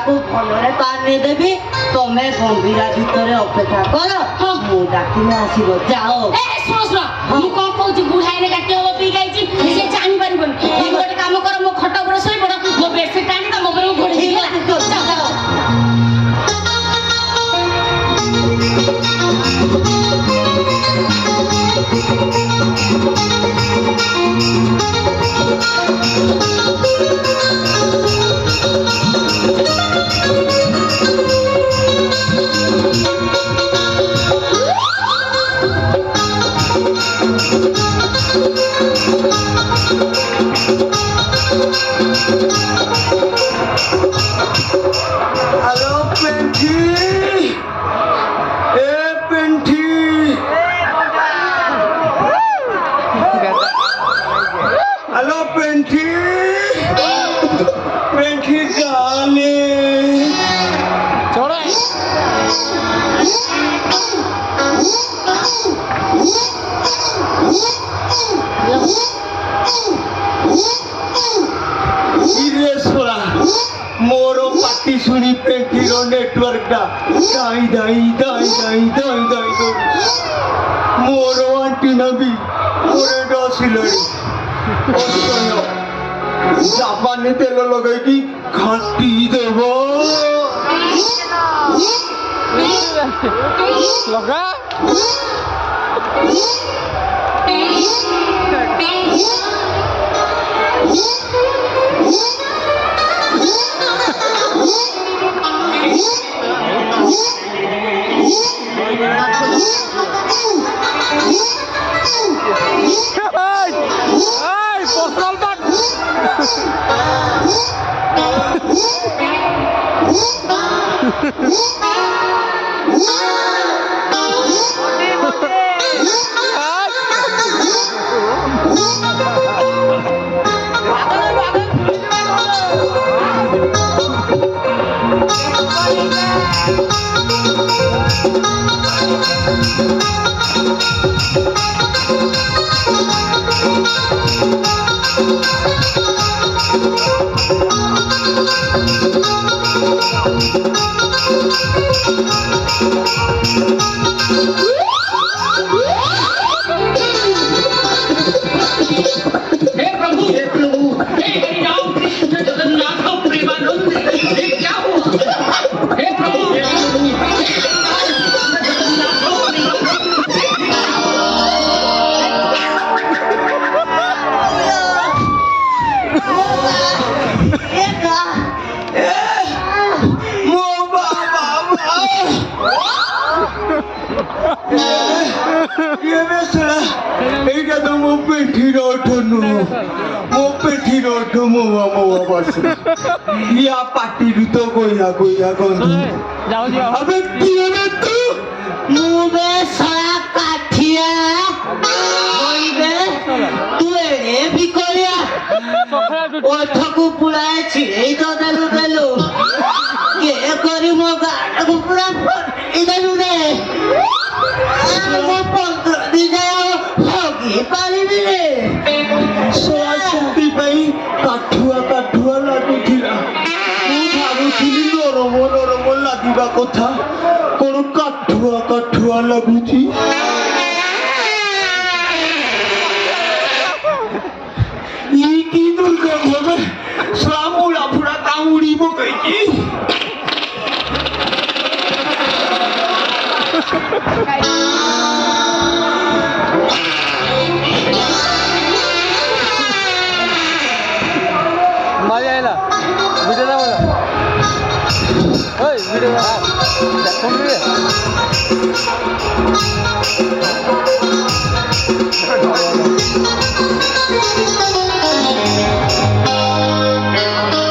ତାକୁ ଭଲରେ ପାଣି ଦେବି। ତମେ ଗମ୍ଭୀରା ଭିତରେ ଅପେକ୍ଷା କର। ମୁଁ ଡାକିଲେ ଆସିବ। ଯାଅ। ମୁଁ କଣ କହୁଛି ବୁଢାଇରେ କାଟି ହବ ପିଇ ଖାଇଛି ସେ ଜାଣିପାରିବନି। ତମେ ଗୋଟେ କାମ କର ମୋ ଖଟ ଉପରେ ଶୋଇପଡ ମୋ ବେଡସିଟ୍ ଆଣି ତମ ଉପରେ ଘୋଡେଇ ଠିକ ଅଛି ଯାଅ। हेलो पेंठी ए पेंठी हेलो पेंठी पेंठी गाने छोड़ो मोरो पाटी सुनी पेंटीरो नेटवर्क दा दाई दाई दाई दाई दाई दाई मोरो एंटीना भी मोरे डसिलरी ओसनो जापानी तेल लगाई घाटी देबो लगा या पार्टी तो गोया गोया गंधु अबे किए तू मुबे सळा काठिया होइबे तू एड़े बिकोलिया ओठकू पुळाए छिड़ेई तो देलु के करी मो गाड़ को पूरा इधर रे मो 15 दिन होगी पारिबी रे सोआती भाई काठुआ काठुआ लागुथिला तू भाबुथिली नरम नरम लागिबा कथा कोन काठुआ काठुआ लागुथि ई की दुर्गा भवे सामुला पुरा काउडी बकैकी मजा आएला वीडियो ना बोला ओए वीडियो ना फोन रे